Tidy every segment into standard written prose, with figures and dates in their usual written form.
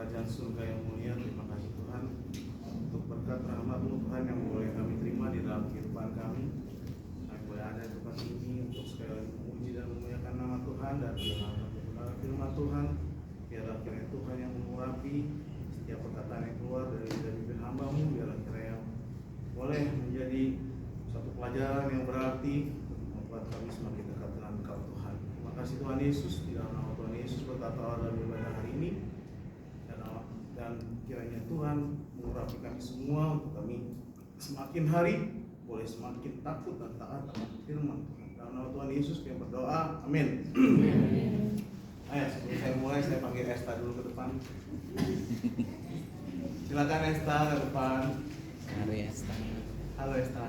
kerajaan surga yang mulia. Terima kasih Tuhan untuk berkat rahmat-Mu Tuhan yang boleh kami terima di dalam kehidupan kami. Kami boleh ada di tempat ini untuk sekali lagi memuji dan memuliakan nama Tuhan dan mendengarkan firman Tuhan. Biarlah kiranya Tuhan yang mengurapi setiap perkataan yang keluar dari bibir hamba-Mu. Biarlah kiranya boleh menjadi suatu pelajaran yang berarti untuk membuat kami semakin dekat dengan Engkau Tuhan. Terima kasih Tuhan Yesus, di dalam nama Tuhan Yesus berkata dalam ibadah hari ini, dan kiranya Tuhan mengurapi kami semua untuk kami semakin hari boleh semakin takut dan taat akan firman Tuhan. Dalam nama Tuhan Yesus kami berdoa, amin. Ayo, sebelum saya mulai, saya panggil Esta dulu ke depan. Silakan Esta ke depan. Halo Esta. Halo Esta.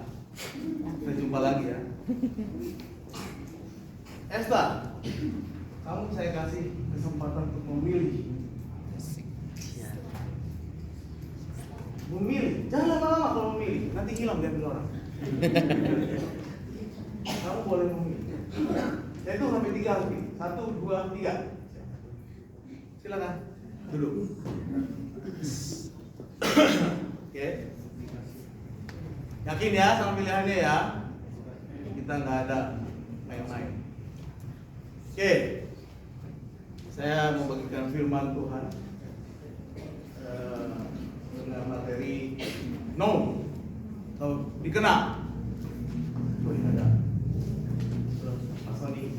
Kita jumpa lagi ya. Esta, kamu saya kasih kesempatan untuk memilih. Memilih, jangan lama-lama kalau memilih, nanti hilang diambil orang. Kamu boleh memilih. Itu sampai 3 harus pilih. 1, 2, 3. Silakan. Duduk. Oke. Yakin ya sama pilihannya ya? Kita nggak ada main-main. Oke. Saya mau bagikan firman Tuhan dengan materi no atau dikenal. Oh ini ada. Mas Sony.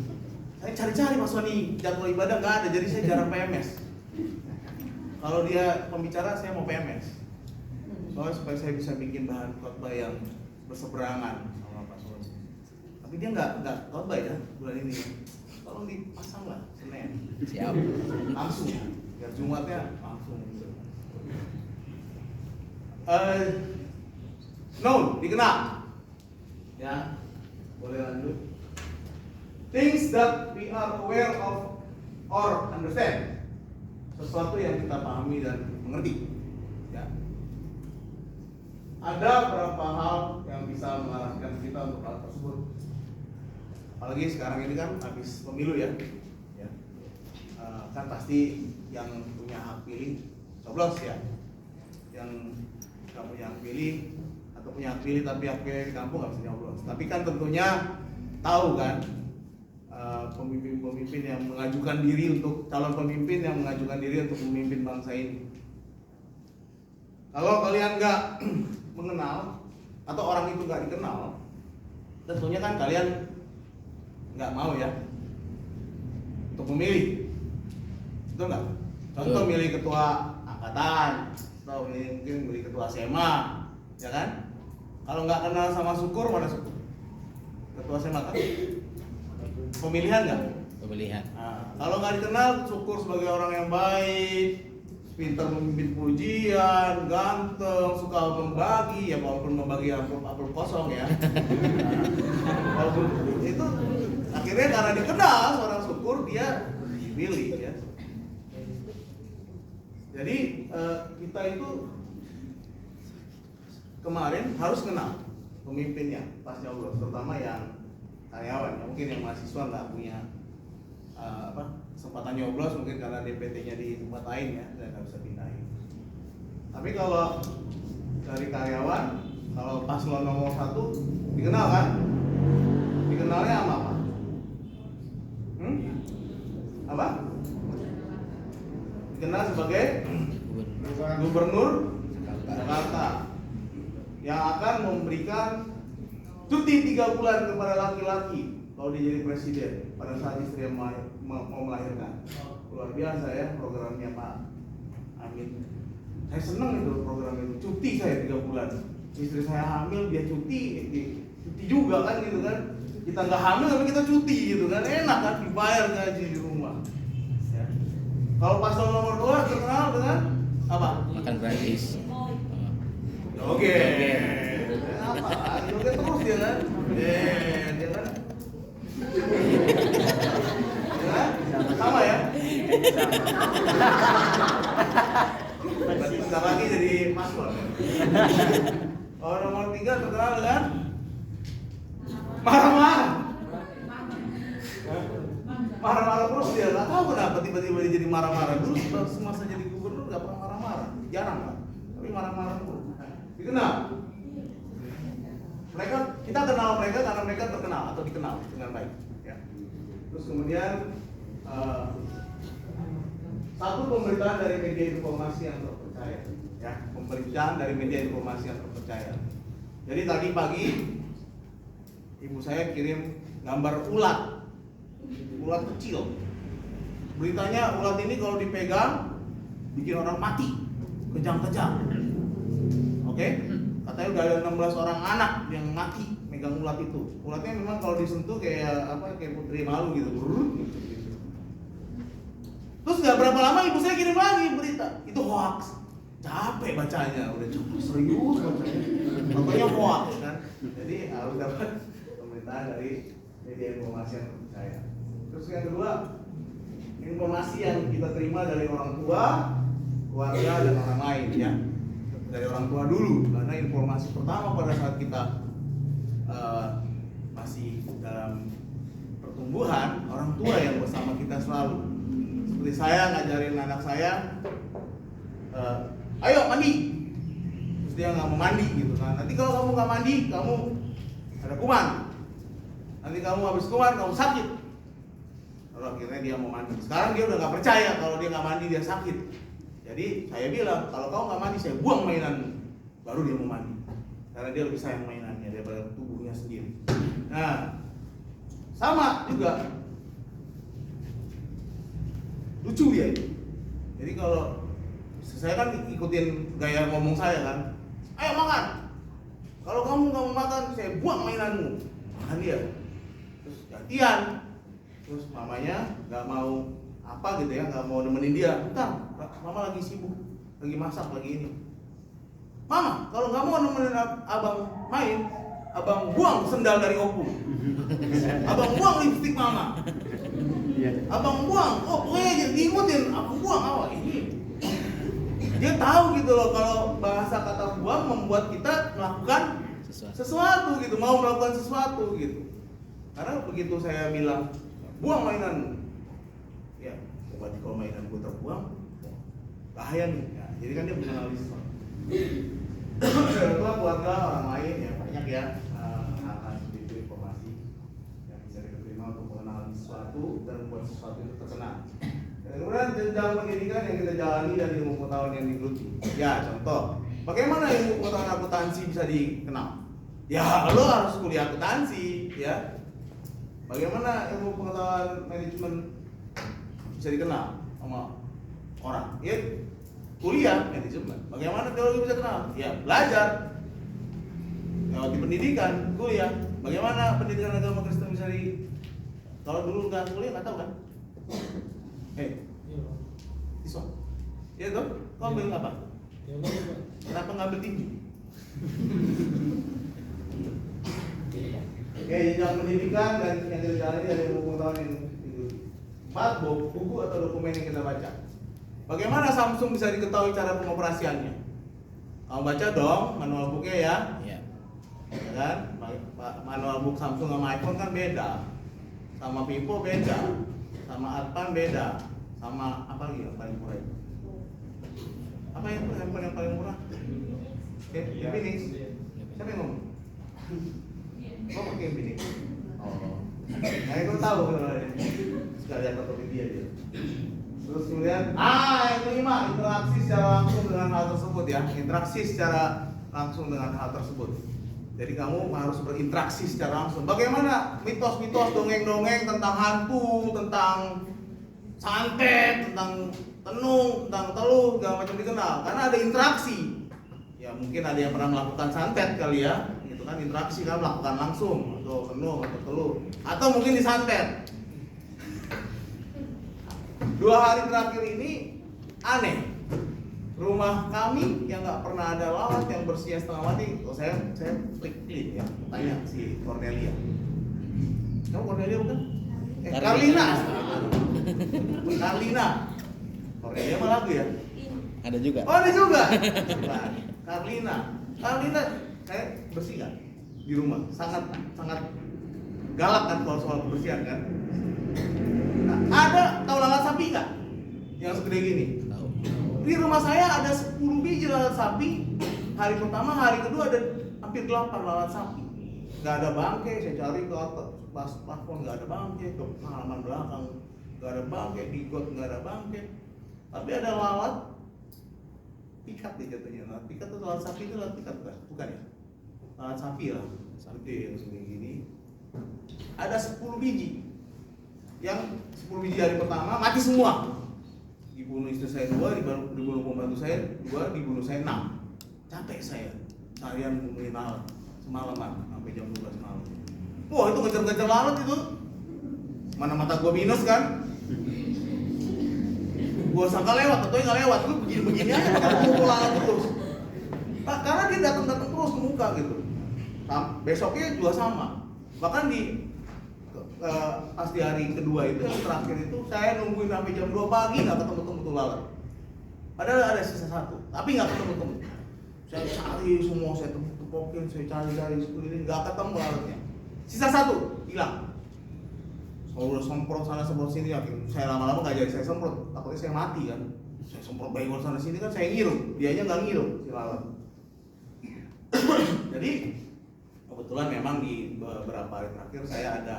Saya cari-cari Mas Sony, jadwal ibadah nggak ada, jadi saya jarang PMS. Kalau dia pembicara, saya mau PMS. Soalnya supaya saya bisa bikin bahan khotbah yang berseberangan sama Pak Sony. Tapi dia nggak khotbah ya bulan ini. Tolong dipasang lah Senin. Siap. Langsung, biar Jumatnya langsung. No, dikenal. Ya, boleh lanjut. Things that we are aware of or understand. Sesuatu yang kita pahami dan mengerti. Ya. Ada beberapa hal yang bisa mengarahkan kita untuk hal tersebut. Apalagi sekarang ini kan habis pemilu ya. Ya. Kan pasti yang punya hak pilih coblos ya. Yang kamu yang pilih atau punya hak pilih tapi hak pilih di kampung nggak bisa nyoblos. Tapi kan tentunya tahu kan pemimpin-pemimpin yang mengajukan diri untuk calon pemimpin yang mengajukan diri untuk memimpin bangsa ini. Kalau kalian nggak mengenal atau orang itu nggak dikenal, tentunya kan kalian nggak mau ya untuk memilih, betul nggak? Contoh milih ketua angkatan atau mungkin milih ketua SMA, ya kan? Kalau nggak kenal sama Syukur, mana Syukur? Ketua SMA kan? Pemilihan nggak? Pemilihan. Nah, kalau nggak dikenal Syukur sebagai orang yang baik, pintar memimpin pujian, ganteng, suka membagi, ya walaupun membagi amplop kosong ya. Walaupun itu akhirnya karena dikenal seorang Syukur dia dipilih ya. Jadi kita itu kemarin harus kenal pemimpinnya pas nyoblos, terutama yang karyawan. Ya, mungkin yang mahasiswa nggak punya kesempatan nyoblos mungkin karena DPT-nya di tempat lain ya, dan nggak bisa pindahin. Tapi kalau dari karyawan, kalau paslon nomor 1 dikenal kan? Dikenalnya sama apa? Apa? Dikenal sebagai Gubernur Jakarta yang akan memberikan cuti 3 bulan kepada laki-laki kalau dia jadi presiden pada saat istri mau melahirkan. Luar biasa ya programnya Pak Amin. Saya senang itu program itu, cuti saya 3 bulan. Istri saya hamil, dia cuti juga kan gitu kan. Kita nggak hamil tapi kita cuti gitu kan, enak kan, dibayar gaji di rumah. Ya. Kalau paslon nomor 2 terkenal dengan apa? Makan gratis. Oke. Apa? Oke terus dia kan? Dia kan? Sama ya? Bentar lagi jadi paslon. Kalau nomor 3 terkenal dengan marah-marah. Marah-marah terus dia, nggak tahu kenapa tiba-tiba dia jadi marah-marah. Dulu semasa jadi gubernur nggak pernah marah-marah, jarang lah. Tapi marah-marah dulu. Dikenal. Mereka, kita kenal mereka karena mereka terkenal atau dikenal dengan baik. Ya. Terus kemudian satu pemberitaan dari media informasi yang terpercaya. Ya, pemberitaan dari media informasi yang terpercaya. Jadi tadi pagi ibu saya kirim gambar ulat kecil. Beritanya ulat ini kalau dipegang bikin orang mati, kejang-kejang. Oke? Katanya udah ada 16 orang anak yang mati megang ulat itu. Ulatnya memang kalau disentuh kayak putri malu gitu. Terus nggak berapa lama ibu saya kirim lagi berita, itu hoax. Capek bacanya, udah cukup serius bacanya. Pokoknya hoax kan. Jadi harus dapat pemberitaan dari media informasi yang terpercaya. Terus yang kedua, informasi yang kita terima dari orang tua, keluarga dan orang lain ya. Dari orang tua dulu, karena informasi pertama pada saat kita masih dalam pertumbuhan, orang tua yang bersama kita selalu. Seperti saya ngajarin anak saya, ayo mandi. Terus dia nggak mau mandi gitu kan. Nanti kalau kamu nggak mandi, kamu ada kuman. Nanti kamu habis kuman, kamu sakit. Lalu akhirnya dia mau mandi. Sekarang dia udah nggak percaya kalau dia nggak mandi dia sakit. Jadi saya bilang, kalau kamu nggak mandi, saya buang mainan. Baru dia mau mandi. Karena dia lebih sayang mainannya daripada tubuhnya sendiri. Nah, sama juga. Lucu ya itu. Jadi kalau saya kan ikutin gaya ngomong saya kan, ayo makan. Kalau kamu nggak mau makan, saya buang mainanmu. Makan dia. Terus gantian. Terus mamanya nggak mau apa gitu ya, nggak mau nemenin dia. Bentar, mama lagi sibuk, lagi masak, lagi ini. Mama, kalau nggak mau nemenin abang main, abang buang sendal dari opung. Abang buang lipstik mama. Abang buang, pokoknya diikutin, abang buang awal ini. Dia tahu gitu loh kalau bahasa kata buang membuat kita melakukan sesuatu gitu, mau melakukan sesuatu gitu. Karena begitu saya bilang buang mainan, ya berarti kalau mainan gue terbuang bahaya nih. Ya, jadi kan dia mengenali sesuatu. Keluarga orang lain ya banyak ya hal-hal seperti itu, informasi yang bisa diterima untuk mengenali sesuatu dan membuat sesuatu itu terkenal. Kemudian jenjang pendidikan yang kita jalani dan ilmu pengetahuan yang digeluti. Ya contoh, bagaimana ilmu pengetahuan akuntansi bisa dikenal? Ya lo harus kuliah akuntansi ya. Bagaimana ilmu pengetahuan manajemen bisa dikenal sama orang? Ya kuliah manajemen. Bagaimana teologi bisa kenal? Ya belajar. Lewat di pendidikan, kuliah. Bagaimana pendidikan agama Kristen bisa kalau dulu nggak kuliah nggak tahu kan? Siswa. Ya dong, kau ambil apa? Kenapa ngambil tinggi? Oke, jenjang pendidikan dan yang kita jalani dari ilmu pengetahuan yang digeluti. 4. Buku atau dokumen yang kita baca. Bagaimana Samsung bisa diketahui cara pengoperasiannya? Kamu baca dong manual booknya ya. Iya. Ya kan? Manual book Samsung sama iPhone kan beda. Sama Vivo beda. Sama Advan beda. Sama apa lagi yang paling murah itu? Apa yang handphone yang paling murah? Infinix. Siapa yang ngomong? Kok pakai Infinix? Oh. Nah itu tahu sekalian Tokopedia dia. Terus kemudian, yang kelima, interaksi secara langsung dengan hal tersebut ya. Interaksi secara langsung dengan hal tersebut. Jadi kamu harus berinteraksi secara langsung. Bagaimana mitos-mitos, dongeng-dongeng tentang hantu, tentang santet, tentang tenung, tentang telur, segala macam dikenal. Karena ada interaksi. Ya mungkin ada yang pernah melakukan santet kali ya. Itu kan interaksi kan melakukan langsung atau tenung atau telur. Atau mungkin disantet. 2 hari terakhir ini aneh. Rumah kami yang nggak pernah ada lalat yang bersihnya setengah mati. Saya klik ya, tanya si Cornelia. Kamu Cornelia bukan? Carlina. Carlina. Cornelia mah lagu ya? Ada juga. Oh ada juga. Carlina. Carlina, saya bersih nggak di rumah? Sangat galak kan kalau soal kebersihan kan? Nah, ada tahu lalat sapi nggak? Yang segede gini? Tahu. Di rumah saya ada 10 biji lalat sapi. Hari pertama, hari kedua ada hampir 8 lalat sapi. Gak ada bangke, saya cari ke atas plafon gak ada bangke, ke halaman belakang gak ada bangke, di got gak ada bangke. Tapi ada lalat pikat nih jatuhnya. Lalat pikat itu lalat sapi itu lalat pikat bukan ya? Lalat sapi lah, gede yang segini gini. Ada 10 biji. Yang 10 biji hari pertama mati semua. Dibunuh istri saya 2, dibunuh pembantu saya 2, dibunuh saya 6. Capek saya seharian ngomongin lalat semalaman sampai jam 12 malam. Wah itu ngejar-ngejar lalat itu. Mana mata gua minus kan? Gua sangka lewat, atau nggak lewat, gua begini-begini aja karena ngumpul lalat terus. Nah, karena dia datang-datang terus ke muka gitu. Besoknya juga sama. Bahkan pas di hari kedua itu yang terakhir itu saya nungguin sampai jam 2 pagi nggak ketemu tuh lalat. Padahal ada sisa 1, tapi nggak ketemu. Saya cari semua, saya tepokin, saya cari sekeliling, nggak ketemu lalatnya. Sisa 1 hilang. Kalau udah semprot sana semprot sini, yakin saya lama-lama nggak jadi saya semprot, takutnya saya mati kan. Saya semprot baygon sana sini kan saya ngirup, dianya nggak ngirup si lalat. Jadi kebetulan memang di beberapa hari terakhir saya ada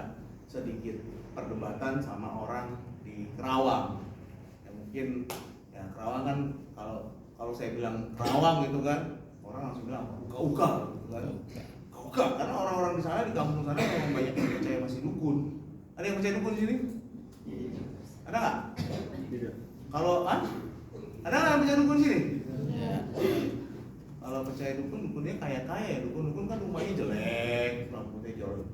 sedikit perdebatan sama orang di Kerawang. Ya mungkin ya Kerawang kan kalau saya bilang Kerawang gitu kan orang langsung bilang uka gitu kan. Uka karena orang-orang di sana di kampung sana memang banyak yang percaya masih dukun. Ada yang percaya dukun di sini? Ada nggak? Tidak. Kalau ada nggak yang percaya dukun di sini? Ya. Kalau percaya dukunnya kaya-kaya. Dukun kan rumahnya jelek, rambutnya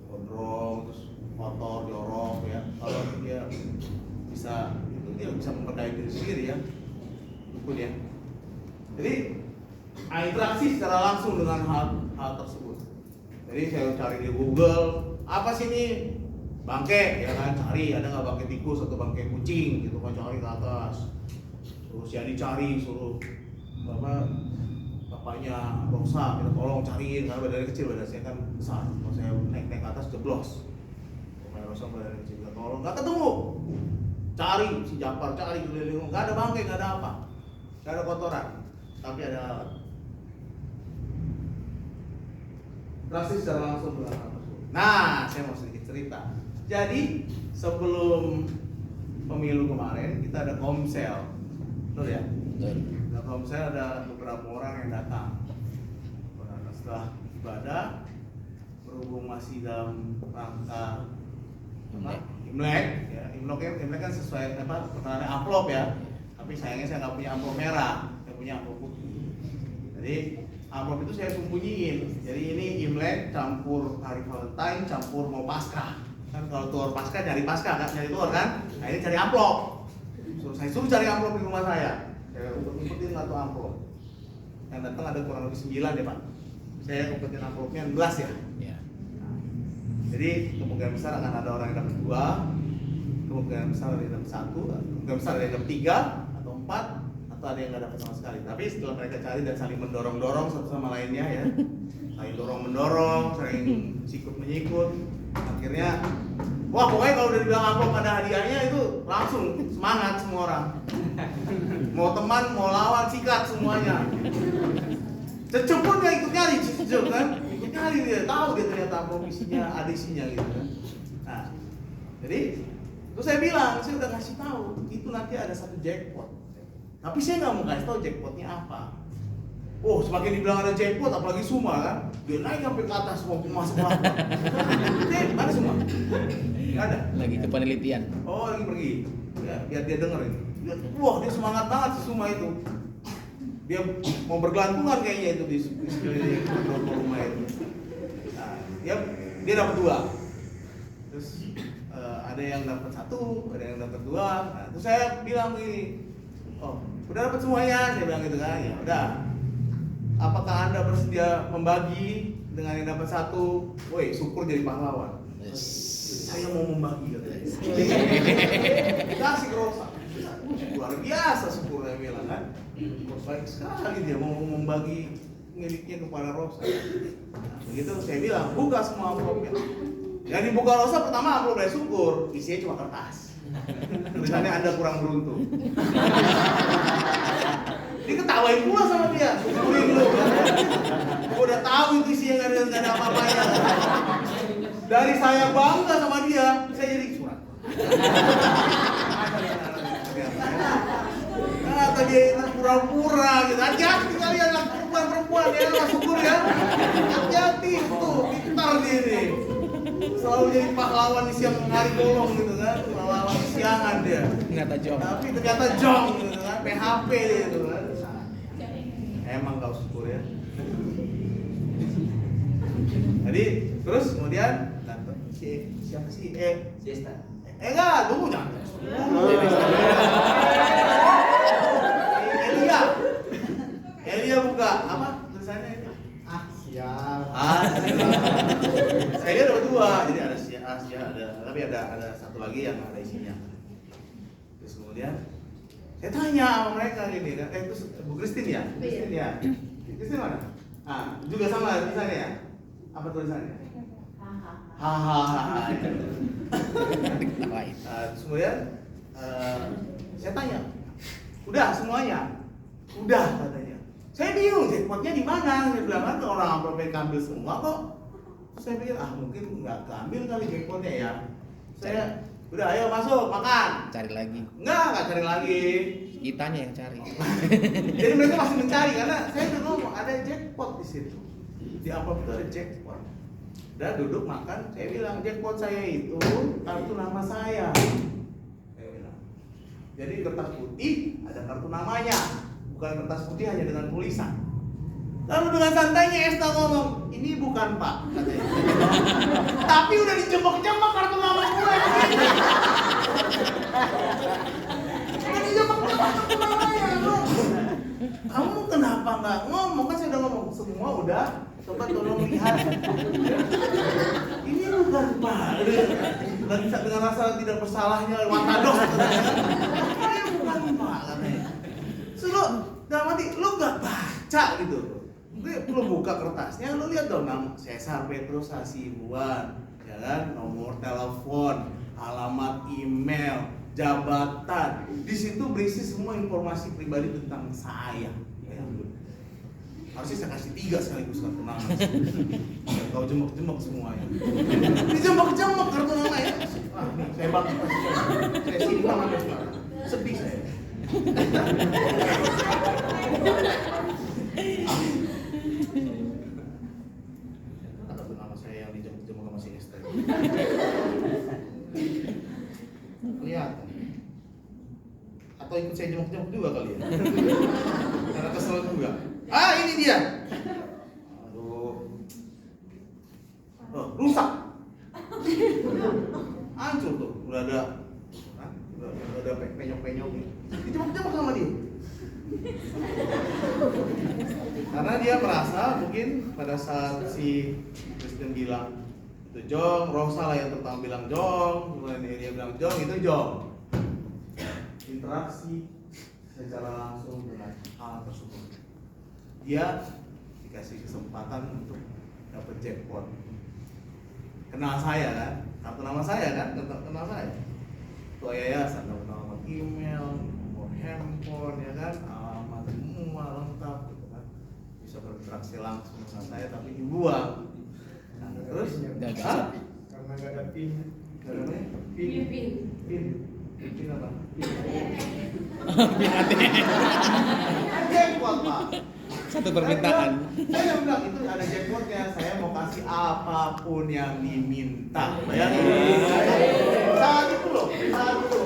gondrong, terus kotor, jorok ya. Kalau dia bisa memperkaya diri sendiri ya, dukun ya. Jadi interaksi secara langsung dengan hal tersebut. Jadi saya cari di Google, apa sih ini bangke ya kan, cari ada nggak bangke tikus atau bangke kucing gitu kan, cari ke atas. Terus ya dicari, suruh bapaknya Rosa, kita tolong cariin karena badannya kecil, badan saya kan besar. Kalau saya naik ke atas jeblos. Bapaknya Rosa badannya kecil, kita tolong, nggak ketemu. Cari si Japar, cari keliling, nggak ada bangke, nggak ada apa, nggak ada kotoran, tapi ada lalat. Drastis secara langsung dengan hal tersebut. Nah, saya mau sedikit cerita. Jadi sebelum pemilu kemarin kita ada komsel, betul ya? Betul. Nah, komsel ada beberapa orang yang datang. Setelah ibadah, berhubung masih dalam rangka Imlek, ya Imlek kan sesuai pertanyaan amplop ya. Tapi sayangnya saya nggak punya amplop merah, saya punya amplop putih. Jadi amplop itu saya sembunyiin. Jadi ini Imlek campur hari Valentine campur mau Paskah. Kan kalau telur Paskah nyari Paskah kan, nyari telur kan? Nah ini cari amplop. Saya suruh cari amplop di rumah saya. Saya umpetin satu amplop. Yang datang ada kurang lebih 9 ya Pak. Saya umpetin amplopnya 11 ya. Ya. Jadi kemungkinan besar akan ada orang yang dapat 2, kemungkinan besar ada yang dapat 1, kemungkinan besar ada yang dapat 3 atau 4, atau ada yang nggak dapat sama sekali. Tapi setelah mereka cari dan saling mendorong-dorong satu sama lainnya ya, saling dorong-mendorong, saling sikut-menyikut, akhirnya wah pokoknya kalau udah dibilang amplop ada hadiahnya itu langsung semangat semua orang. Mau teman, mau lawan, sikat semuanya. Cecep pun gak ikut nyari, Cecep kan ikut nyari, dia tahu dia ternyata amplop isinya ada isinya gitu kan. Nah jadi terus saya bilang, saya udah ngasih tahu itu nanti ada satu jackpot. Tapi saya nggak mau kasih tahu jackpotnya apa. Oh, semakin dibilang ada jackpot, apalagi Suma kan, dia naik sampai ke atas mau masuk apa? Mana Suma? Nggak ada. Lagi ke penelitian. Oh, lagi pergi. Ya, biar dia dengerin. Wah, dia semangat banget si Suma itu. Dia mau bergelantungan kayaknya itu di sekeliling rumah itu. Nah, dia dapat 2. Terus ada yang dapat 1, ada yang dapat 2. Nah, terus saya bilang gini, oh, udah dapat semuanya, saya bilang gitu kan. Ya udah. Apakah Anda bersedia membagi dengan yang dapat 1? Woi, syukur jadi pahlawan. Yes. Saya mau membagi katanya. Kasih ke Rosa. Luar biasa syukur saya bilang kan. Baik sekali dia mau membagi miliknya kepada Rosa. Nah, begitu saya bilang, buka semua amplopnya. Yang dibuka Rosa pertama amplop dari syukur, isinya cuma kertas. Tulisannya Anda kurang beruntung. diketawain pula sama dia. Syukurin lu. Gua udah tahu itu isinya nggak ada apa-apanya. Dari saya bangga sama dia, saya jadi surat. Kata dia itu pura-pura gitu. Hati-hati kalian lah perempuan ya, nggak syukur ya. Hati-hati itu, pintar dia nih. Selalu jadi pahlawan di siang hari bolong gitu kan, pahlawan di siangan dia. Ternyata jong. Tapi ternyata jong gitu kan, PHP dia itu kan. Emang kau syukur ya. Jadi terus kemudian siapa sih? Enggak, tunggu jangan. Elia buka apa tulisannya itu? Siap. Saya lihat ada dua, jadi ada Asia, tapi ada satu lagi yang ada isinya. Terus kemudian saya tanya sama mereka gini kan, itu Bu Christine ya? Christine ya? Christine mana? Juga sama tulisannya ya? Apa tulisannya? Hahaha. Diketawain. Terus kemudian saya tanya, udah semuanya? Udah katanya. Saya bingung jackpotnya di mana? Dia bilang kan orang amplopnya ambil semua kok. Saya pikir mungkin nggak keambil kali jackpotnya ya. Saya udah ayo masuk makan. Cari lagi. Nggak cari lagi. Kitanya yang cari. Jadi mereka masih mencari karena saya udah ngomong ada jackpot di situ. Di amplop itu ada jackpot. Udah duduk makan, saya bilang jackpot saya itu kartu nama saya. Saya bilang. Jadi kertas putih ada kartu namanya, bukan kertas putih hanya dengan tulisan. Lalu dengan santainya Esta ngomong, ini bukan Pak, katanya. Tapi udah dijebak-jebak kartu nama gue. Udah dijebak-jebak kartu namanya, loh. Kamu kenapa nggak ngomong? Kan saya udah ngomong semua udah. Coba tolong lihat. Ini bukan Pak. Dan dengan rasa tidak bersalahnya Watados katanya. Ini bukan Pak katanya. Suruh dalam hati lu nggak baca gitu. Lu buka kertasnya, lu lihat dong nama Cesar Petrus Hasibuan, ya kan? Nomor telepon, alamat email, jabatan. Di situ berisi semua informasi pribadi tentang saya. Harusnya saya kasih 3 sekaligus kartu nama. Kau jembek-jembek semuanya. Dijembek-jembek kartu nama ya. Saya banget pasti. Saya simpan sampai sekarang. Sedih saya. Kartu nama saya yang dijembek-jembek sama si Esther. Kelihatan. Atau ikut saya jembek-jembek juga kali ya. Karena kesel juga. Ini dia. Aduh. Rusak. Hancur tuh. Udah ada penyok-penyoknya. Dijebak-jebak sama dia. Karena dia merasa mungkin pada saat si Kristen bilang itu Jong, Rosa lah yang pertama bilang Jong, kemudian dia bilang Jong, itu Jong. Interaksi secara langsung dengan hal tersebut. Dia dikasih kesempatan untuk dapat jackpot. Kenal saya kan, kartu nama saya kan, kenal saya. Ketua yayasan, dapat alamat email, nomor handphone, ya kan, alamat semua lengkap, gitu kan. Bisa berinteraksi langsung dengan saya, tapi dibuang. Nah, terus, Karena nggak ada pin. Nggak ada Pin. Pin apa? Pin ATM. Jackpot Pak. Satu permintaan. Saya bilang itu ada jackpotnya, saya mau kasih apapun yang diminta. Bayangin. Saat itu loh, saat itu.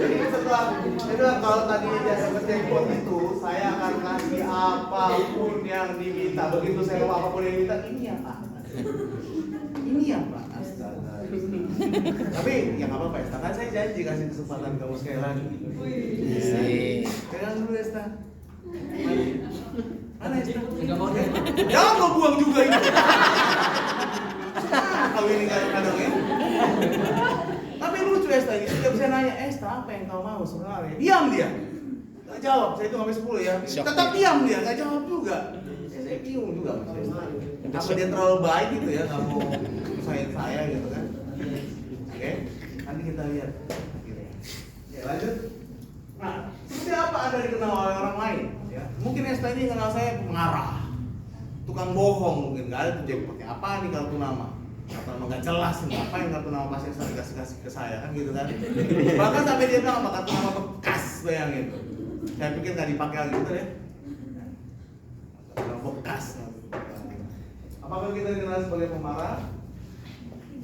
Jadi setelah saya bilang kalau tadi dia dapat jackpot itu, saya akan kasih apapun yang diminta. Begitu saya mau apapun yang diminta, ini ya Pak. Ini ya Pak. Astaga. Tapi ya nggak apa-apa ya. Kan saya janji kasih kesempatan kamu sekali lagi. Pegang dulu Esta. Mana Esta? Enggak mau deh. Jangan kau buang juga ini. Kalau ini kadang-kadang ya. Tapi lucu Esta ini. Setiap saya nanya Esta apa yang kau mau sebenarnya? Diam dia. Gak jawab. Saya itu sampai 10 ya. Tetap diam dia. Gak jawab juga. Saya bingung juga sama Esta. Apa dia terlalu baik gitu ya? Gak mau sayang saya gitu kan? Oke. Nanti kita lihat. Ya lanjut. Nah, seperti apa Anda dikenal oleh orang lain? Ya, mungkin Esta ini kenal saya pengarah, tukang bohong mungkin, nggak ada tuh dia pakai apa nih kartu nama, atau nggak jelas nih apa yang kartu nama Mas Esta dikasih ke saya kan gitu kan. Bahkan sampai dia bilang apa kartu nama bekas, bayangin. Saya pikir nggak dipakai lagi gitu deh. Kartu nama bekas. Apakah kita dikenal sebagai pemarah,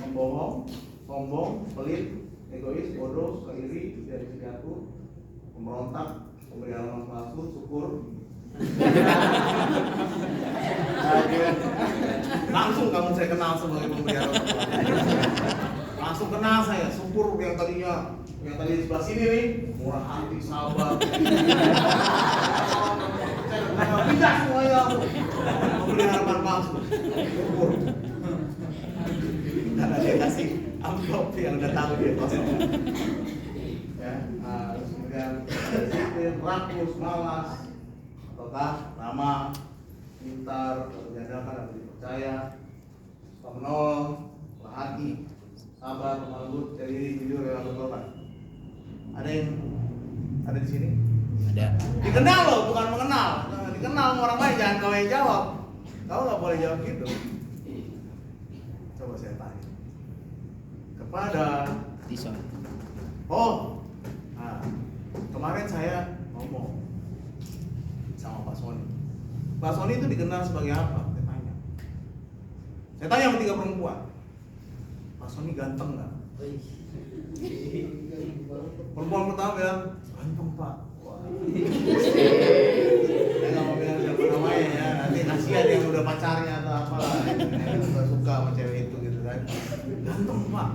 pembohong, sombong, pelit, egois, bodoh, suka iri, tidak disediaku, pemberontak, pemberi alamat palsu, syukur. Langsung kamu saya kenal sebagai pemberi alamat palsu. Langsung kenal saya, syukur yang tadi di sebelah sini nih, murah hati, sabar. Saya tidak semuanya aku. Pemberi harapan palsu, syukur. Karena dia kasih amplop yang udah tahu dia kosong. Ya, terus kemudian disiplin, rakus, malas, ataukah ramah, pintar, diandalkan atau dipercaya, suka menolong, murah hati, sabar, pemalu, jadi jujur, rela berkorban. Ada di sini? Ada. Dikenal loh, bukan mengenal. Dikenal sama orang lain, jangan kau yang jawab. Kau nggak boleh jawab gitu. Coba saya tanya. Kepada Tison. Oh, nah, kemarin saya ngomong sama Pak Sony. Pak Sony itu dikenal sebagai apa? Saya tanya sama 3 perempuan. Pak Sony ganteng nggak? Perempuan pertama bilang ganteng Pak. Wah. Saya nggak mau bilang siapa namanya ya. Nanti kasihan yang udah pacarnya atau apa. Yang suka sama cewek itu gitu kan. Ganteng Pak.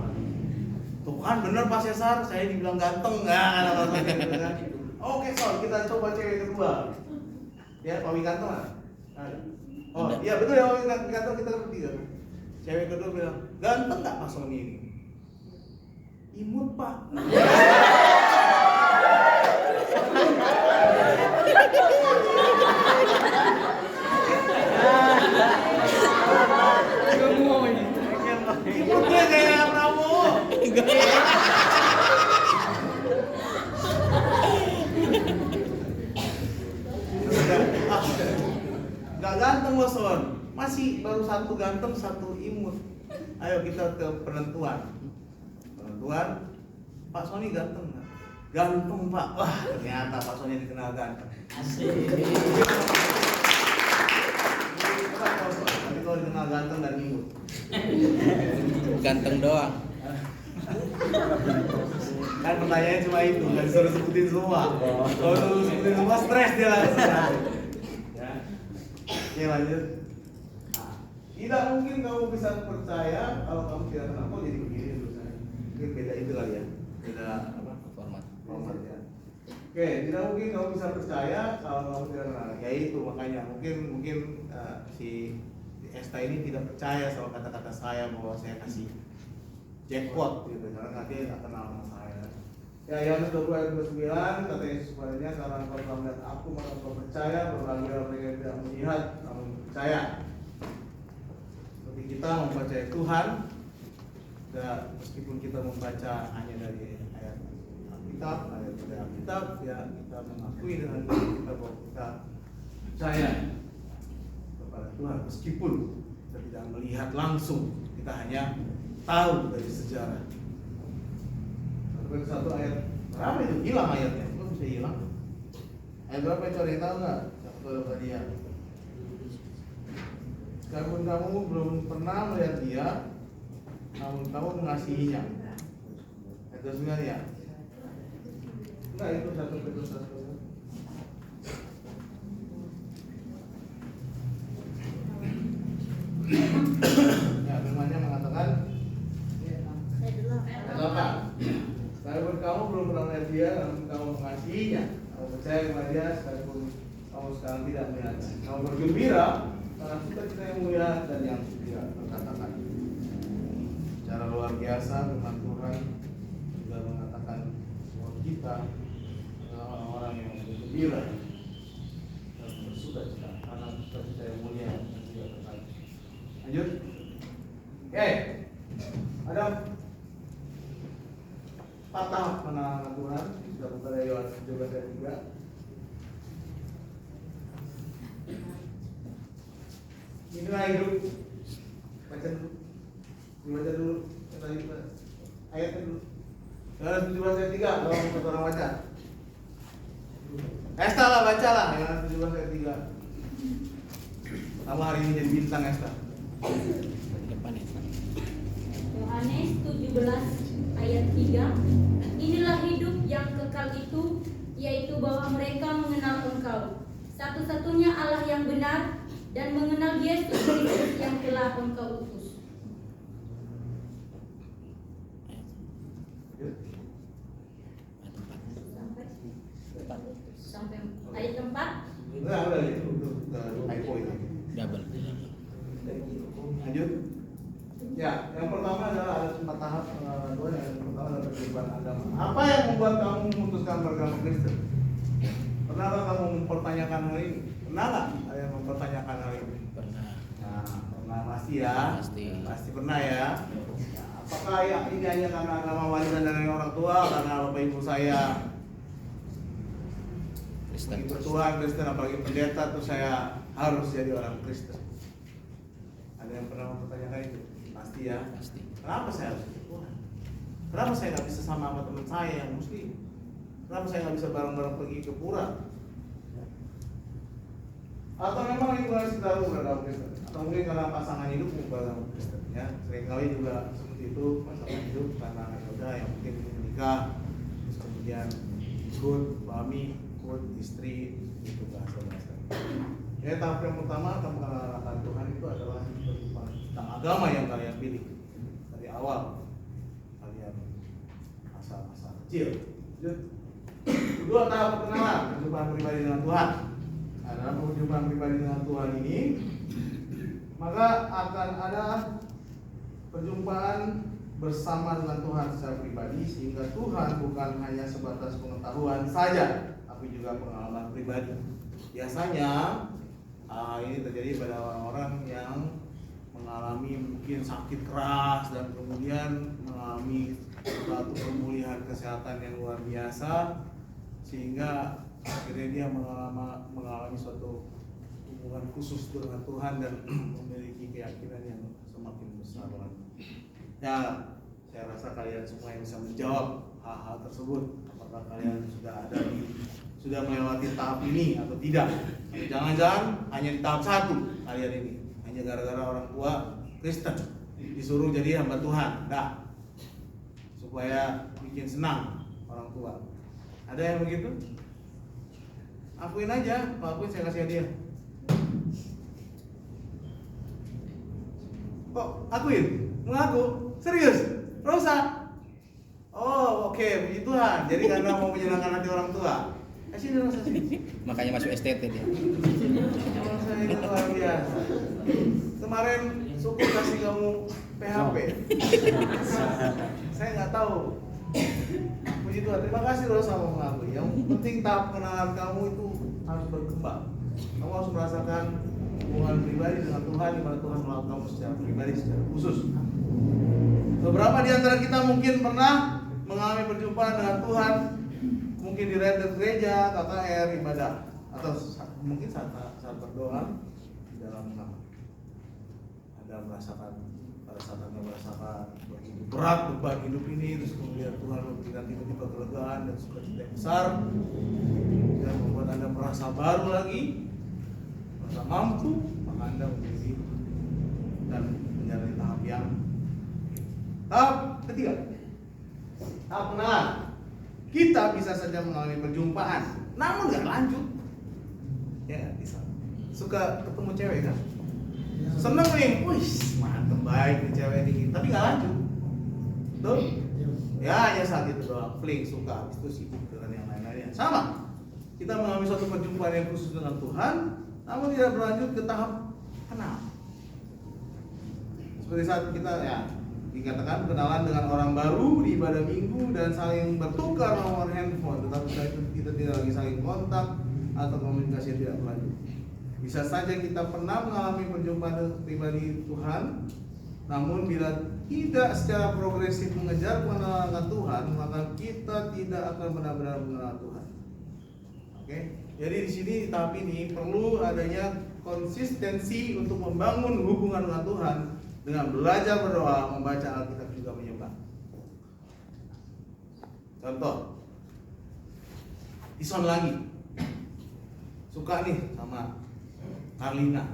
Tuh kan bener Pak Cesar, saya dibilang ganteng nggak ada apa gitu kan. Oke Sol, kita coba cewek kedua. Ya, Pak Wikanto nggak? Oh iya betul ya, Pak Wikanto kita bertiga. Cewek kedua bilang ganteng nggak Pak Sony ini? Imut Pak. Imutnya kayak Prabowo. Gak ganteng loh Son, masih baru satu ganteng, satu imut. Ayo kita ke penentuan. Pak Sony ganteng nggak? Ganteng Pak. Wah ternyata Pak Sony dikenal ganteng. Asik. Nanti kalau dikenal ganteng dan imut. Ganteng doang. Kan pertanyaannya cuma itu, nggak disuruh sebutin semua. Kalau disuruh sebutin semua stres dia langsung. Ya. Oke lanjut. Tidak mungkin kamu bisa percaya kalau kamu tidak kenal kok jadi begini terus. Mungkin beda itu kali ya. Beda apa? Format ya. Oke, tidak mungkin kamu bisa percaya kalau kamu tidak kenal. Ya itu makanya mungkin si Esta ini tidak percaya sama kata-kata saya bahwa saya kasih jackpot gitu karena dia nggak kenal sama saya. Ya Yohanes 20 ayat 29 kata Yesus kepadanya, karena engkau telah melihat aku maka engkau percaya, berbahagia orang yang tidak melihat namun percaya. Seperti kita mempercayai Tuhan, dan meskipun kita membaca hanya dari ayat Alkitab, ayat dari Alkitab, ya kita mengakui dengan diri kita bahwa kita percaya kepada Tuhan meskipun kita tidak melihat langsung, kita hanya tahu dari sejarah. Satu ayat berapa itu? Hilang ayatnya, kok bisa hilang? Ayat berapa itu ada yang tahu nggak? Satu tadi ya. Sekalipun kamu belum pernah melihat dia, namun kamu mengasihinya. Ayat 29 ya? Enggak, itu 1 Petrus 1. Ya, firman-Nya mengatakan apa? Sekalipun kamu belum pernah melihat dia, namun kamu mengasihinya, kamu percaya kepada dia, sekalipun kamu sekarang tidak melihatnya. Kamu bergembira karena kita yang mulia dan yang tidak terkatakan. Secara luar biasa firman Tuhan juga mengatakan bahwa kita adalah orang-orang yang bergembira dan bersukacita karena sukacita yang mulia dan tidak terkatakan. Lanjut. Oke. Ada 4 tahap penanganan Tuhan, sudah buka dari Yohanes 17 ayat 3. Inilah hidup. Baca dulu. Dibaca dulu. Kita ayatnya dulu. Yohanes 17 ayat 3. Kalau satu orang baca. Esta lah baca lah. Yohanes 17 ayat 3. Kamu hari ini jadi bintang Esta. Di depan ya. Yohanes 17 ayat 3. Inilah hidup yang kekal itu, yaitu bahwa mereka mengenal Engkau, satu-satunya Allah yang benar, dan mengenal Yesus Kristus yang telah Engkau utus. Sampai ayat 4. Enggak, udah itu typo itu. Double. Lanjut. Ya, yang pertama adalah ada 4 tahap. Yang pertama adalah perubahan agama. Apa yang membuat kamu memutuskan beragama Kristen? Pernahkah kamu mempertanyakan hal ini? Pernah nggak ada yang mempertanyakan hal ini? Pernah. Nah, pernah pasti ya. Pasti. Pernah ya. Apakah ya ini hanya karena agama warisan dari orang tua, karena bapak ibu saya Kristen. begitu Tuhan Kristen, apalagi pendeta tuh saya harus jadi orang Kristen? Ada yang pernah mempertanyakan itu? Pasti ya. Pasti. Kenapa saya harus ikut Tuhan? Kenapa saya nggak bisa sama teman saya yang muslim? Kenapa saya nggak bisa bareng-bareng pergi ke pura? Atau memang lingkungan sekitar beragama Kristen? Atau mungkin karena pasangan hidup beragama Kristen? Ya, seringkali juga seperti itu, pasangan hidup karena udah yang penting menikah, terus kemudian ikut suami, ikut istri, itu bahasa-bahasa. Ya, tahap yang pertama kamu akan Tuhan itu adalah tentang agama yang kalian pilih dari awal kalian masa-masa kecil. Kedua, tahap perkenalan perjumpaan pribadi dengan Tuhan. Nah, dalam perjumpaan pribadi dengan Tuhan ini, maka akan ada perjumpaan bersama dengan Tuhan secara pribadi, sehingga Tuhan bukan hanya sebatas pengetahuan saja, tapi juga pengalaman pribadi. Biasanya ini terjadi pada orang-orang yang mengalami mungkin sakit keras dan kemudian mengalami suatu pemulihan kesehatan yang luar biasa, sehingga akhirnya dia mengalami suatu hubungan khusus dengan Tuhan dan memiliki keyakinan yang semakin besar lagi. Ya, saya rasa kalian semua yang bisa menjawab hal-hal tersebut. Apakah kalian sudah melewati tahap ini atau tidak? Jangan-jangan hanya di tahap 1 kalian ini, hanya gara-gara orang tua Kristen disuruh jadi hamba Tuhan, supaya bikin senang orang tua. Ada yang begitu? Akuin aja, kalau akuin saya kasih hadiah. Kok akuin? Mengaku? Serius? Rosa? Oh, oke, puji Tuhan. Jadi karena mau menyenangkan hati orang tua. Sini Rosa sini. Makanya masuk STT dia. Rosa ini luar biasa. Kemarin syukur kasih kamu PHP. Saya nggak tahu. Puji Tuhan, terima kasih Rosa mau mengakui. Yang penting tahap kenalan kamu itu harus berkembang. Kamu harus merasakan hubungan pribadi dengan Tuhan, di mana Tuhan melalui kamu secara pribadi, secara khusus. Beberapa di antara kita mungkin pernah mengalami perjumpaan dengan Tuhan, mungkin di retret gereja, KKR, ibadah, atau mungkin saat berdoa di dalam kamar. Anda merasakan, pada saat Anda merasakan begitu berat beban hidup ini, terus kemudian Tuhan memberikan tiba-tiba kelegaan dan sukacita yang besar, dan membuat Anda merasa baru lagi, merasa mampu, maka Anda menjadi dan menjalani tahap yang tahap ketiga, tahap kenalan. Kita bisa saja mengalami perjumpaan, namun nggak lanjut. Ya, bisa. Suka ketemu cewek kan? Seneng nih, wih, mantep baik nih cewek ini, tapi nggak lanjut. Betul? Ya, hanya saat itu doang, fling, suka, habis itu sibuk dengan yang lain-lainnya. Sama, kita mengalami suatu perjumpaan yang khusus dengan Tuhan, namun tidak berlanjut ke tahap kenal. Seperti saat kita ya dikatakan kenalan dengan orang baru di ibadah minggu dan saling bertukar nomor handphone, tetapi setelah itu kita tidak lagi saling kontak atau komunikasi yang tidak berlanjut. Bisa saja kita pernah mengalami perjumpaan pribadi Tuhan, namun bila tidak secara progresif mengejar pengenalan dengan Tuhan, maka kita tidak akan benar-benar mengenal Tuhan. Oke? Jadi di sini tahap ini perlu adanya konsistensi untuk membangun hubungan dengan Tuhan dengan belajar berdoa, membaca Alkitab juga menyembah. Contoh, Ison lagi suka nih sama Carlina.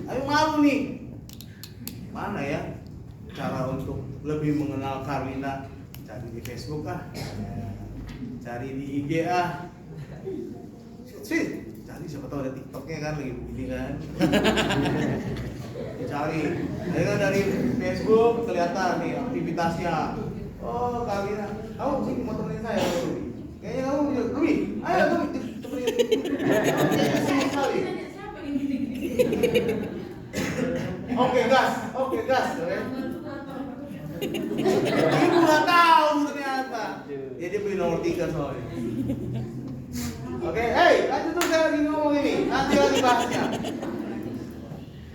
Ayo malu nih. Mana ya cara untuk lebih mengenal Carlina? Cari di Facebook ah, cari di IG ah. Sih, cari siapa tahu ada TikToknya kan lagi begini kan. Cari, jadi kan dari Facebook kelihatan nih aktivitasnya. Oh Carlina, kamu sini mau temenin saya Ruby. Kayaknya kamu Ruby, ayo Ruby temenin. Senang sekali. Oke gas. Ibu nggak tahu ternyata. Ya dia beli nomor 3 soalnya. Oke, hey, lanjut tuh saya lagi ngomong ini. Nanti lagi bahasnya.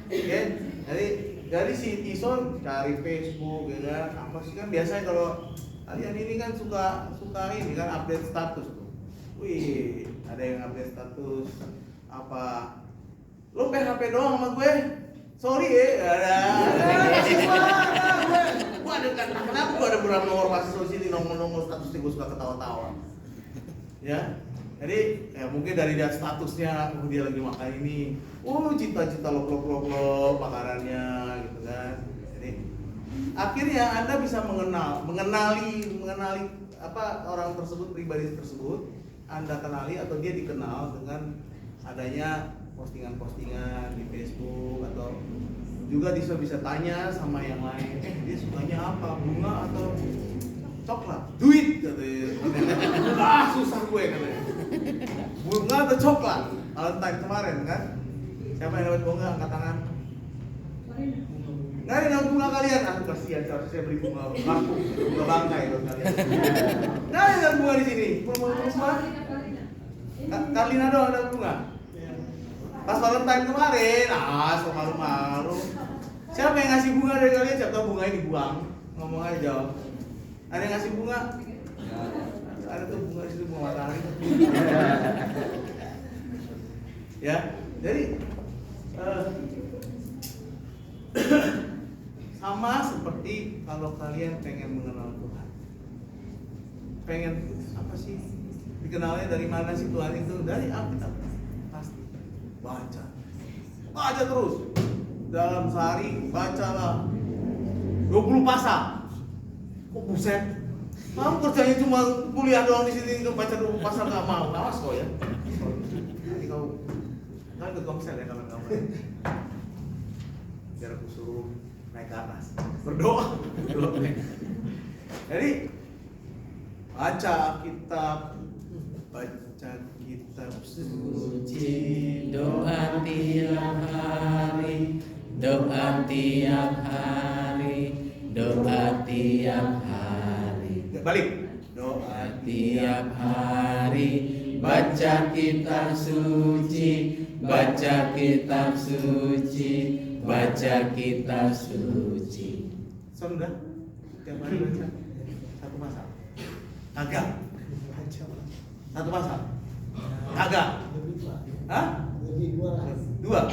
Oke, jadi si Ison cari Facebook, ya kan? Apa sih kan biasanya kalau kalian ini kan suka ini kan update status tuh. Wih, ada yang update status apa? Lo PHP doang sama gue. Sorry ya, ada gue ada kan kenapa gue ada beberapa nomor masuk sini nomor status gue suka ketawa-tawa. Ya. Jadi ya mungkin dari lihat statusnya, dia lagi makan ini, cita-cita lo makanannya gitu kan. Jadi akhirnya Anda bisa mengenali apa orang tersebut, pribadi tersebut, Anda kenali atau dia dikenal dengan adanya postingan-postingan di Facebook, atau juga bisa tanya sama yang lain, dia sukanya apa, bunga atau coklat, duit katanya. Susah gue katanya. Bunga atau coklat? Valentine kemarin kan, siapa yang dapat bunga angkat tangan? Nggak ada yang bunga kalian? Aku kasihan, seharusnya saya beli bunga laku, bunga bangkai buat kalian. Nggak ada yang bunga di sini. Bunga semua? Carlina doang ada bunga. Pas Valentine kemarin, so malu-malu. Siapa yang ngasih bunga dari kalian? Siapa tahu bunganya dibuang? Ngomong aja jawab. Ada yang ngasih bunga? Ada tuh bunga di situ, bunga matahari. Ya, jadi sama seperti kalau kalian pengen mengenal Tuhan. Pengen apa sih? Dikenalnya dari mana sih Tuhan itu? Dari Alkitab. Pasti. Baca terus. Dalam sehari bacalah 20 pasal. Kok buset? Kamu kerjanya cuma kuliah doang di sini, baca 20 pasal nggak mau. Awas kok ya. Nanti kau ikut komsel ya kawan-kawan. Biar aku suruh naik ke atas. Berdoa. Jadi baca kitab suci, doa tiap hari, doa tiap hari, doa tiap hari. Balik. Doa Tiap hari baca kitab suci, baca kitab suci, baca kitab suci. Sudah? Tiap hari baca satu pasal? Kagak. Satu pasal? Kagak. Hah? Dua?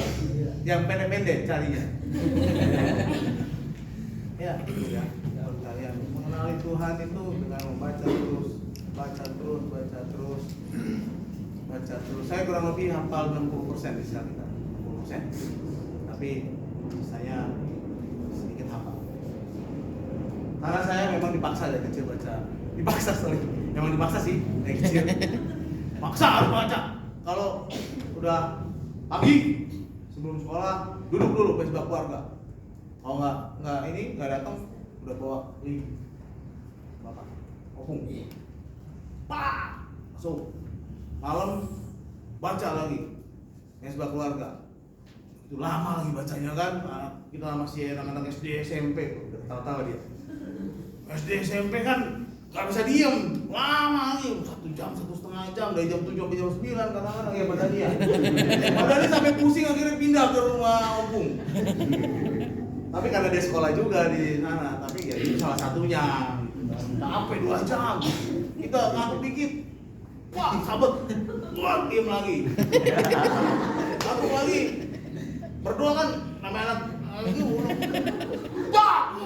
Yang pendek-pendek carinya. Ya, kalau kalian mengenali Tuhan itu dengan membaca terus, baca terus. Saya kurang lebih hafal 60% di sana kita, 60%. Tapi saya sedikit hafal. Karena saya memang dipaksa dari kecil baca. Memang dipaksa sih dari kecil. Paksa harus baca. Kalau udah pagi sebelum sekolah duduk dulu pesta keluarga. Kalau nggak datang udah bawa bapak opung. Masuk. Malam baca lagi pesta keluarga. Itu lama lagi bacanya kan. Kita masih anak-anak SD SMP udah tahu-tahu dia. SD SMP kan gak bisa diem, lama nih, 1 jam, 1,5 jam, dari jam 7 sampai jam 9 kadang-kadang ya badannya. Badannya sampai pusing akhirnya pindah ke rumah opung. Tapi karena dia sekolah juga di sana, tapi ya itu salah satunya. Sampai 2 jam. Kita ngantuk dikit. Wah, sabet. Wah, diam lagi. Ngantuk lagi. Berdoa kan namanya anak itu. Wah.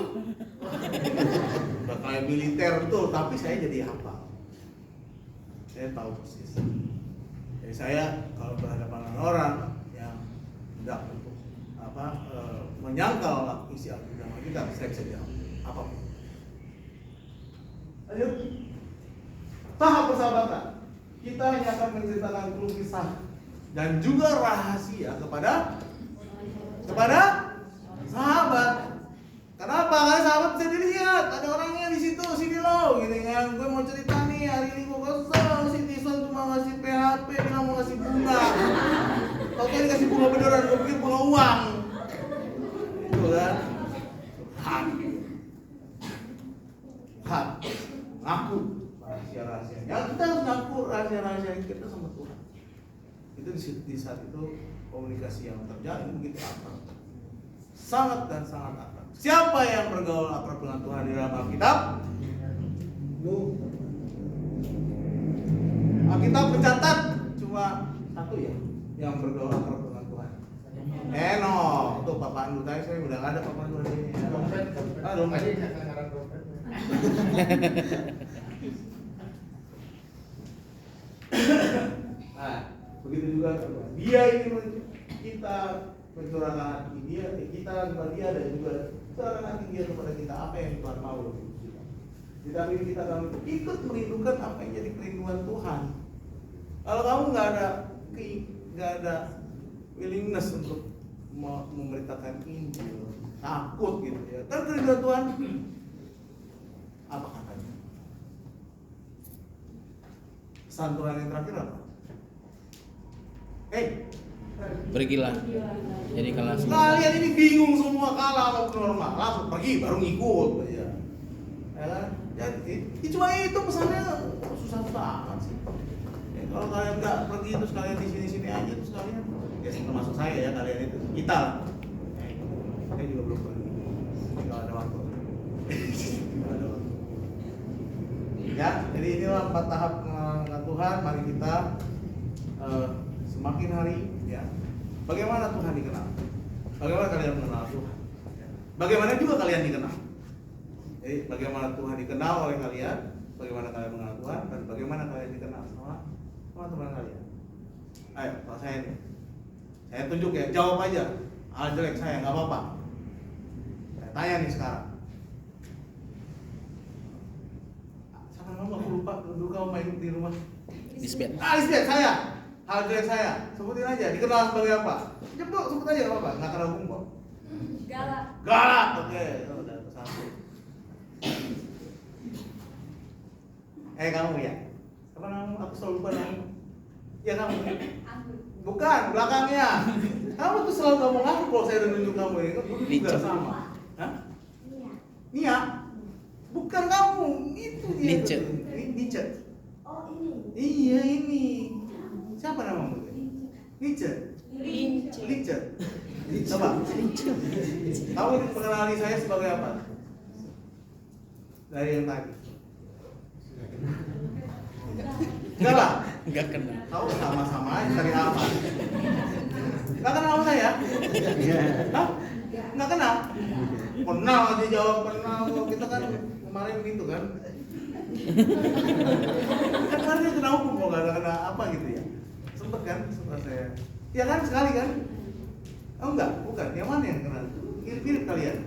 Udah kayak militer betul, tapi saya jadi hafal. Saya tahu persis. Jadi saya kalau berhadapan dengan orang yang tidak untuk menyangkal isi agama kita, saya bisa jawab apapun. Lanjut. Tahap persahabatan. Kita hanya akan menceritakan keluh kisah dan juga rahasia kepada sahabat. Kenapa? Karena sahabat bisa dilihat. Ada orangnya di situ, sini lo, gitu kan. Gue mau cerita nih, hari ini gue kesel. Si Tison cuma ngasih PHP, bilang mau ngasih bunga. Tau kan dikasih bunga beneran, gue pikir bunga uang. Itu kan. Hak. Ngaku rahasia-rahasianya. Kita harus ngaku rahasia-rahasia kita sama Tuhan. Itu di saat itu komunikasi yang terjalin begitu akrab. Sangat dan sangat akrab. Siapa yang bergaul akrab dengan Tuhan di dalam Alkitab? Alkitab mencatat cuma 1 ya yang bergaul akrab dengan Tuhan. Tuh Pak Pandu tadi saya udah nggak ada Pak Pandu lagi. Dompet. Nah, begitu juga dia ingin kita mencurahkan hati dia, kita kepada dia dan juga curahkan hati dia kepada kita apa yang Tuhan mau dari kita. Tetapi kita akan ikut merindukan apa yang jadi kerinduan Tuhan. Kalau kamu nggak ada willingness untuk memberitakan Injil, takut gitu ya, kan kerinduan Tuhan apa katanya? Pesan Tuhan yang terakhir apa? Pergilah. Jadi kelas. Kalian ini bingung semua kalah sama normal, langsung pergi baru ngikut aja. Ya kan? Jadi cuma itu pesannya, susah-susah amat sih. Ya, kalau kalian nggak pergi terus kalian di sini-sini aja terus kalian, ya termasuk saya ya kalian itu kita. Saya juga belum pergi. Kalau ada waktu. Ya, jadi inilah 4 tahap mengenal Tuhan. Mari kita semakin hari ya. Bagaimana Tuhan dikenal? Bagaimana kalian mengenal Tuhan? Bagaimana juga kalian dikenal? Jadi bagaimana Tuhan dikenal oleh kalian? Bagaimana kalian mengenal Tuhan? Dan bagaimana kalian dikenal sama teman-teman kalian? Ayo, kalau saya nih, saya tunjuk ya, jawab aja. Hal jelek saya nggak apa-apa. Saya tanya nih sekarang. Siapa nama aku lupa? Dulu kamu main di rumah. Lisbeth. Lisbeth, saya. Hal jelek saya, sebutin aja. Dikenal sebagai apa? Cepet, sebut aja nggak apa-apa. Nggak kena hukum kok. Galak. Oke, udah satu. Kamu ya? Apa namamu? Aku selalu lupa namamu. Ya kamu. Bukan, belakangnya. Kamu tuh selalu ngomong aku kalau saya udah nunjuk kamu ini. Dulu juga sama. Hah? Nia. Bukan kamu, itu dia. Nietzsche. Oh ini. Iya ini. Siapa namamu? Nietzsche. Coba. Kamu mengenali saya sebagai apa? Dari yang tadi. Enggak lah. Enggak kenal. Tahu sama-sama aja dari apa? Enggak kenal sama saya? Hah? Enggak kenal? Kenal aja jawab kenal. Kita kan kemarin gitu kan. Kan dia kena hukum kok enggak kena apa gitu ya. Sempet kan? Sempet saya. Ya kan sekali kan? Oh enggak, bukan. Yang mana yang kena? Mirip-mirip kalian.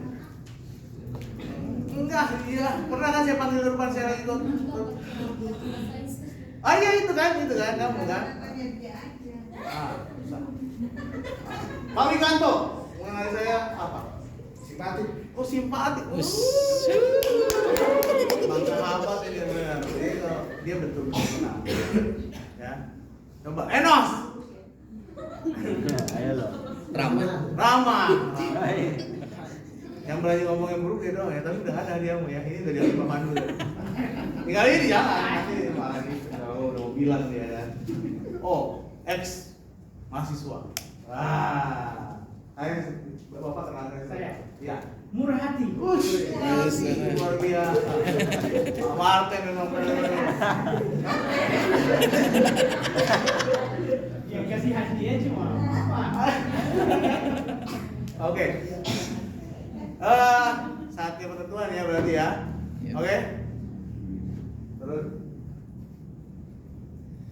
Enggak, iya. Pernah kan saya panggil depan saya lagi ikut. Ah iya itu kan kamu kan. Susah. Pak Wikanto, mengenai saya apa? Simpatik. Oh simpatik. Bang sahabat ini benar. Jadi kalau dia betul kenal. Ya. Coba Enos. Ayo lo. Rama. Yang berani ngomong yang buruk ya dong ya, tapi udah ada diamu ya. Ini dari Pak Pandu. Tinggal ini jangan nanti malah ini udah mau bilang dia kan. Oh, ex mahasiswa. Wah. Bapak kenal saya. Iya. Murah hati. Yes. Luar biasa. Pak Martin memang benar-benar. Yang kasih hadiah cuma apa? Oke. Saatnya penentuan ya berarti ya. Iya. Oke. Terus.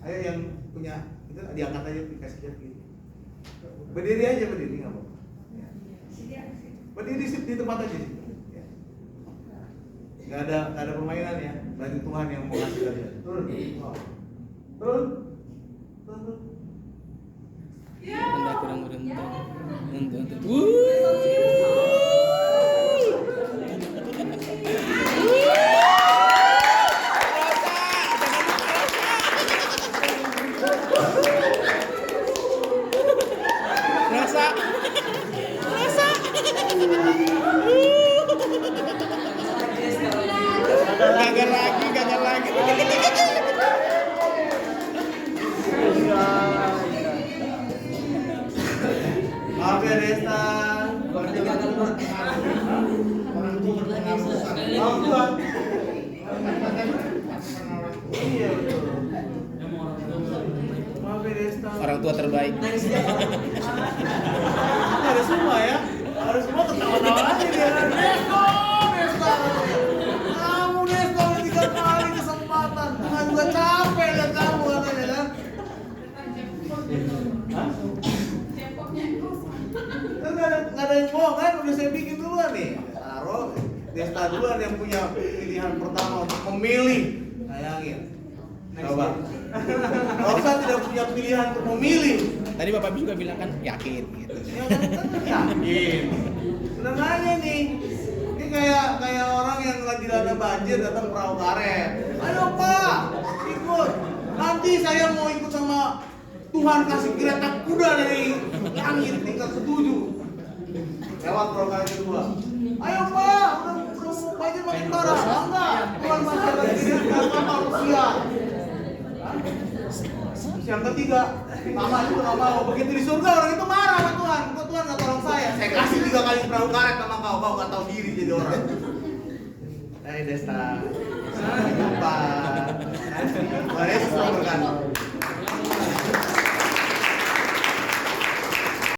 Ayo yang punya itu diangkat aja dikasih lihat gitu. Berdiri aja berdiri nggak apa-apa. Berdiri di tempat aja sih. Ya. Nggak ada permainan ya. Berarti Tuhan yang mau kasih kalian. Turun. Oh. Turun. Turun. Anda kurang beruntung. Untuk. Rasa. Gagal lagi. Maaf ya Desta. Orang tua berpengaruh. Orang tua. Iya betul. Maaf ya Desta. Orang tua terbaik. Ada semua ya. Harus semua ketawa-tawa aja dia. Desta. Kamu Desta udah 3 kali kesempatan. Tuhan juga capek lihat kamu katanya kan. Hah? Kan nggak ada yang bohong kan, udah saya bikin duluan nih. Taruh Desta duluan yang punya pilihan pertama untuk memilih. Bayangin. Coba. Rosa tidak punya pilihan untuk memilih. Tadi Bapak juga bilang kan yakin gitu. Ya kan yakin. Sebenarnya nih, ini kayak orang yang lagi ada banjir datang perahu karet. Ayo Pak, ikut. Nanti saya mau ikut sama Tuhan kasih kereta kuda dari langit tingkat 7. Lewat perahu karet kedua. Ayo Pak, udah banjir makin parah. Enggak, Tuhan masih ada di kapal manusia. Yang ketiga, Mama juga nggak mau. Begitu di surga orang itu marah sama Tuhan. Kok Tuhan nggak tolong saya? Saya kasih 3 kali perahu karet sama kau nggak tahu diri jadi orang. Hai Desta, sampai jumpa. Mari semua berkata.